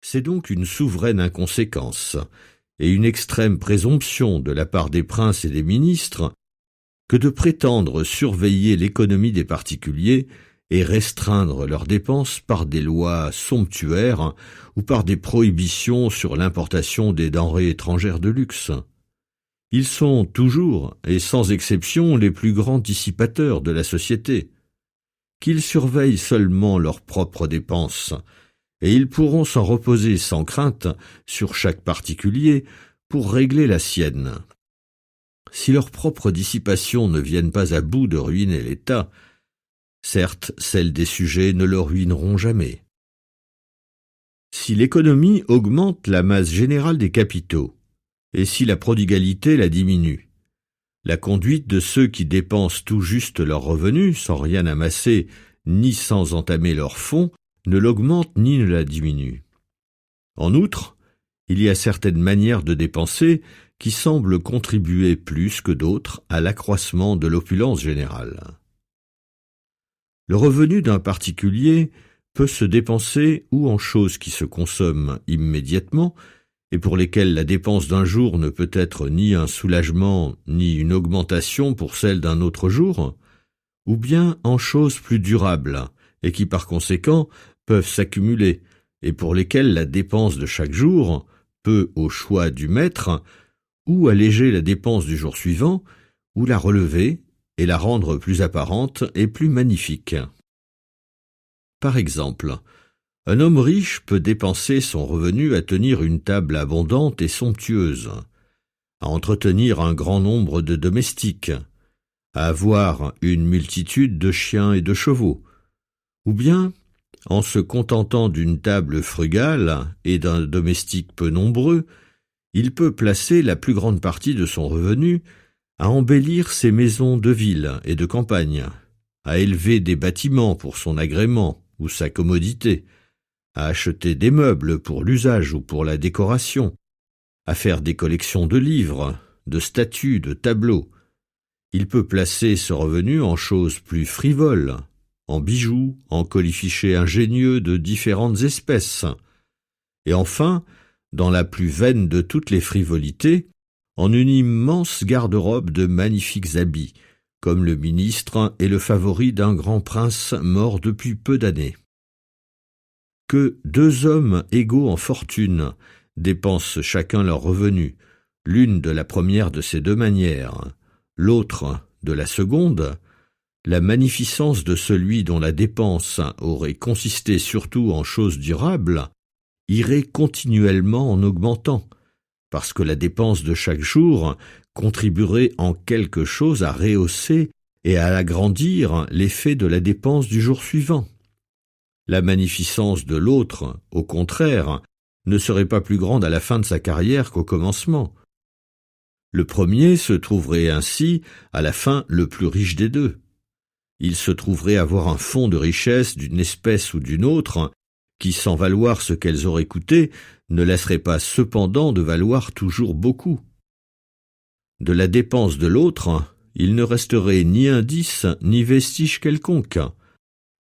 C'est donc une souveraine inconséquence et une extrême présomption de la part des princes et des ministres que de prétendre surveiller l'économie des particuliers et restreindre leurs dépenses par des lois somptuaires ou par des prohibitions sur l'importation des denrées étrangères de luxe. Ils sont toujours et sans exception les plus grands dissipateurs de la société. Qu'ils surveillent seulement leurs propres dépenses, et ils pourront s'en reposer sans crainte sur chaque particulier pour régler la sienne. Si leurs propres dissipations ne viennent pas à bout de ruiner l'État, certes, celles des sujets ne le ruineront jamais. Si l'économie augmente la masse générale des capitaux, et si la prodigalité la diminue, la conduite de ceux qui dépensent tout juste leurs revenus, sans rien amasser, ni sans entamer leurs fonds, ne l'augmente ni ne la diminue. En outre, il y a certaines manières de dépenser qui semblent contribuer plus que d'autres à l'accroissement de l'opulence générale. Le revenu d'un particulier peut se dépenser ou en choses qui se consomment immédiatement, et pour lesquelles la dépense d'un jour ne peut être ni un soulagement ni une augmentation pour celle d'un autre jour, ou bien en choses plus durables, et qui par conséquent peuvent s'accumuler, et pour lesquelles la dépense de chaque jour peut, au choix du maître, ou alléger la dépense du jour suivant, ou la relever et la rendre plus apparente et plus magnifique. Par exemple, un homme riche peut dépenser son revenu à tenir une table abondante et somptueuse, à entretenir un grand nombre de domestiques, à avoir une multitude de chiens et de chevaux, ou bien, en se contentant d'une table frugale et d'un domestique peu nombreux, il peut placer la plus grande partie de son revenu à embellir ses maisons de ville et de campagne, à élever des bâtiments pour son agrément ou sa commodité, à acheter des meubles pour l'usage ou pour la décoration, à faire des collections de livres, de statues, de tableaux. Il peut placer ce revenu en choses plus frivoles, en bijoux, en colifichets ingénieux de différentes espèces, et enfin, dans la plus vaine de toutes les frivolités, en une immense garde-robe de magnifiques habits, comme le ministre est le favori d'un grand prince mort depuis peu d'années. Que deux hommes égaux en fortune dépensent chacun leur revenu, l'une de la première de ces deux manières, l'autre de la seconde, la magnificence de celui dont la dépense aurait consisté surtout en choses durables irait continuellement en augmentant, parce que la dépense de chaque jour contribuerait en quelque chose à rehausser et à agrandir l'effet de la dépense du jour suivant. La magnificence de l'autre, au contraire, ne serait pas plus grande à la fin de sa carrière qu'au commencement. Le premier se trouverait ainsi, à la fin, le plus riche des deux. Il se trouverait avoir un fonds de richesse d'une espèce ou d'une autre, qui, sans valoir ce qu'elles auraient coûté, ne laisserait pas cependant de valoir toujours beaucoup. De la dépense de l'autre, il ne resterait ni indice ni vestige quelconque,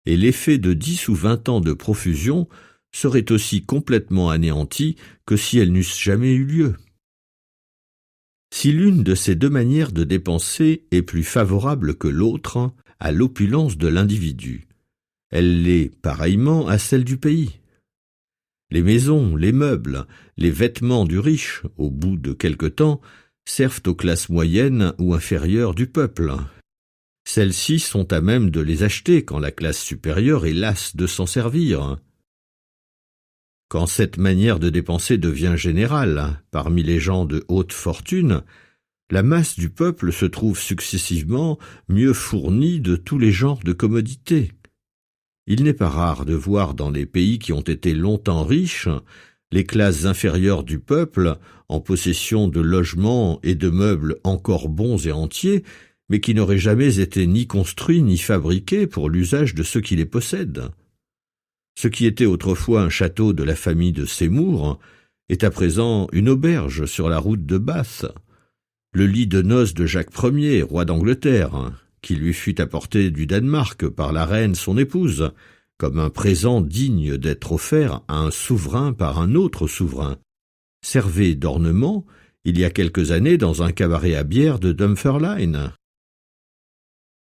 et l'effet de 10 ou 20 ans de profusion serait aussi complètement anéanti que si elles n'eussent jamais eu lieu. Si l'une de ces deux manières de dépenser est plus favorable que l'autre à l'opulence de l'individu, elle l'est pareillement à celle du pays. Les maisons, les meubles, les vêtements du riche, au bout de quelque temps, servent aux classes moyennes ou inférieures du peuple. Celles-ci sont à même de les acheter quand la classe supérieure est lasse de s'en servir. Quand cette manière de dépenser devient générale parmi les gens de haute fortune, la masse du peuple se trouve successivement mieux fournie de tous les genres de commodités. Il n'est pas rare de voir dans les pays qui ont été longtemps riches les classes inférieures du peuple en possession de logements et de meubles encore bons et entiers, mais qui n'auraient jamais été ni construits ni fabriqués pour l'usage de ceux qui les possèdent. Ce qui était autrefois un château de la famille de Seymour est à présent une auberge sur la route de Bath. Le lit de noces de Jacques Ier, roi d'Angleterre, qui lui fut apporté du Danemark par la reine son épouse, comme un présent digne d'être offert à un souverain par un autre souverain, servaient d'ornement il y a quelques années dans un cabaret à bière de Dunfermline.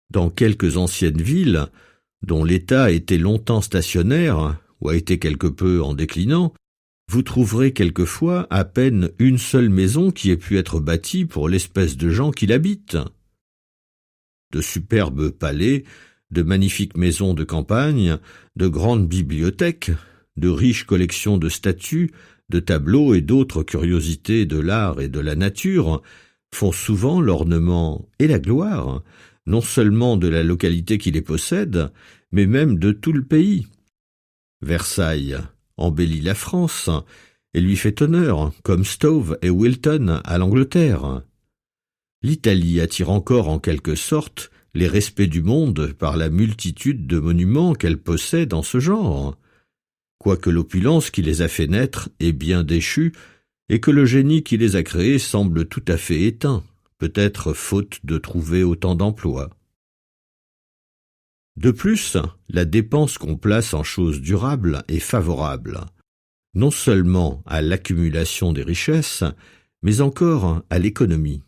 Dans quelques anciennes villes, dont l'état était longtemps stationnaire ou a été quelque peu en déclinant, vous trouverez quelquefois à peine une seule maison qui ait pu être bâtie pour l'espèce de gens qui l'habitent. De superbes palais, de magnifiques maisons de campagne, de grandes bibliothèques, de riches collections de statues, de tableaux et d'autres curiosités de l'art et de la nature font souvent l'ornement et la gloire, non seulement de la localité qui les possède, mais même de tout le pays. Versailles embellit la France et lui fait honneur, comme Stowe et Wilton à l'Angleterre. L'Italie attire encore en quelque sorte les respects du monde par la multitude de monuments qu'elle possède en ce genre, quoique l'opulence qui les a fait naître est bien déchue et que le génie qui les a créés semble tout à fait éteint, peut-être faute de trouver autant d'emplois. De plus, la dépense qu'on place en choses durables est favorable, non seulement à l'accumulation des richesses, mais encore à l'économie.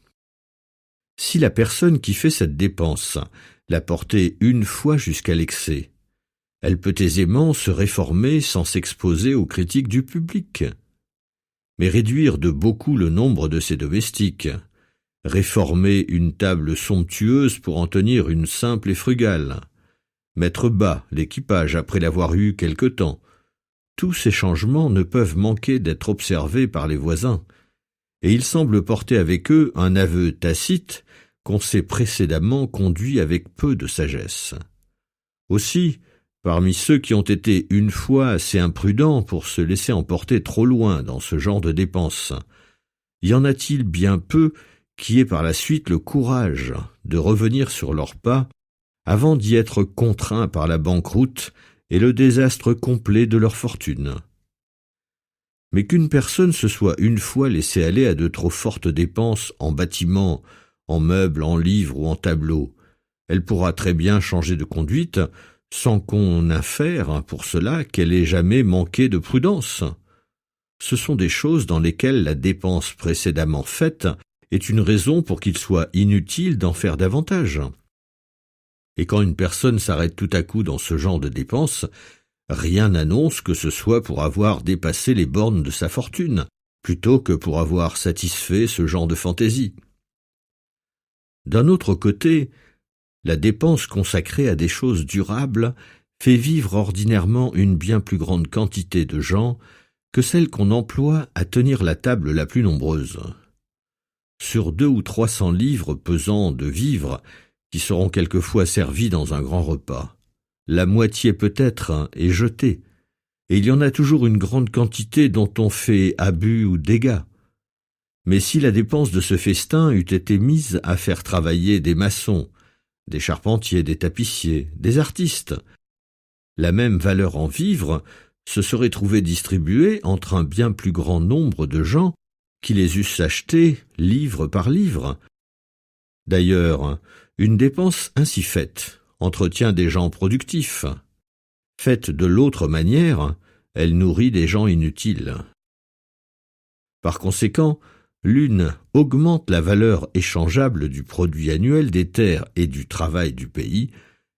Si la personne qui fait cette dépense l'a portée une fois jusqu'à l'excès, elle peut aisément se réformer sans s'exposer aux critiques du public. Mais réduire de beaucoup le nombre de ses domestiques, réformer une table somptueuse pour en tenir une simple et frugale, mettre bas l'équipage après l'avoir eu quelque temps, tous ces changements ne peuvent manquer d'être observés par les voisins, et ils semblent porter avec eux un aveu tacite qu'on s'est précédemment conduit avec peu de sagesse. Aussi, parmi ceux qui ont été une fois assez imprudents pour se laisser emporter trop loin dans ce genre de dépenses, y en a-t-il bien peu qui aient par la suite le courage de revenir sur leurs pas avant d'y être contraints par la banqueroute et le désastre complet de leur fortune. Mais qu'une personne se soit une fois laissée aller à de trop fortes dépenses en bâtiments, en meubles, en livres ou en tableaux, elle pourra très bien changer de conduite sans qu'on infère pour cela qu'elle ait jamais manqué de prudence. Ce sont des choses dans lesquelles la dépense précédemment faite est une raison pour qu'il soit inutile d'en faire davantage. Et quand une personne s'arrête tout à coup dans ce genre de dépenses, rien n'annonce que ce soit pour avoir dépassé les bornes de sa fortune, plutôt que pour avoir satisfait ce genre de fantaisie. D'un autre côté, la dépense consacrée à des choses durables fait vivre ordinairement une bien plus grande quantité de gens que celle qu'on emploie à tenir la table la plus nombreuse. Sur 200 ou 300 livres pesant de vivres, qui seront quelquefois servis dans un grand repas, la moitié peut-être est jetée, et il y en a toujours une grande quantité dont on fait abus ou dégâts. Mais si la dépense de ce festin eût été mise à faire travailler des maçons, des charpentiers, des tapissiers, des artistes, la même valeur en vivres se serait trouvée distribuée entre un bien plus grand nombre de gens qui les eussent achetés livre par livre. D'ailleurs, une dépense ainsi faite entretient des gens productifs. Faite de l'autre manière, elle nourrit des gens inutiles. Par conséquent, l'une augmente la valeur échangeable du produit annuel des terres et du travail du pays,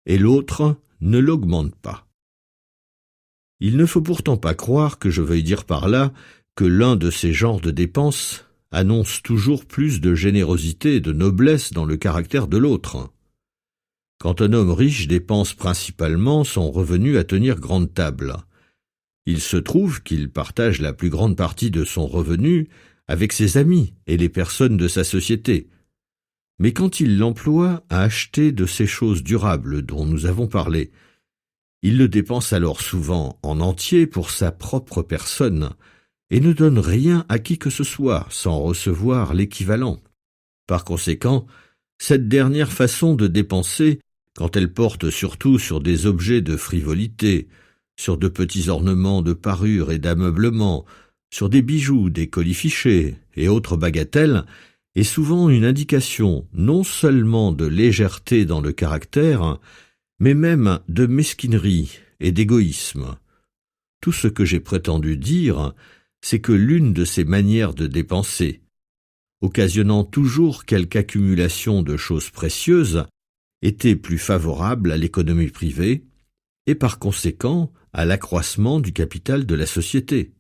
et l'autre ne l'augmente pas. Il ne faut pourtant pas croire que je veuille dire par là que l'un de ces genres de dépenses annonce toujours plus de générosité et de noblesse dans le caractère de l'autre. Quand un homme riche dépense principalement son revenu à tenir grande table, il se trouve qu'il partage la plus grande partie de son revenu avec ses amis et les personnes de sa société. Mais quand il l'emploie à acheter de ces choses durables dont nous avons parlé, il le dépense alors souvent en entier pour sa propre personne et ne donne rien à qui que ce soit sans recevoir l'équivalent. Par conséquent, cette dernière façon de dépenser, quand elle porte surtout sur des objets de frivolité, sur de petits ornements de parure et d'ameublement, sur des bijoux, des colifichets et autres bagatelles, est souvent une indication non seulement de légèreté dans le caractère, mais même de mesquinerie et d'égoïsme. Tout ce que j'ai prétendu dire, c'est que l'une de ces manières de dépenser, occasionnant toujours quelque accumulation de choses précieuses, était plus favorable à l'économie privée et par conséquent à l'accroissement du capital de la société.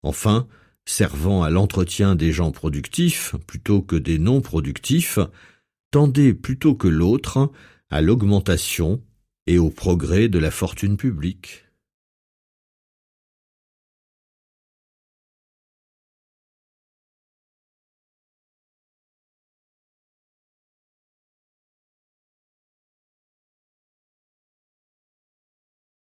Enfin, servant à l'entretien des gens productifs plutôt que des non productifs, tendait plutôt que l'autre à l'augmentation et au progrès de la fortune publique.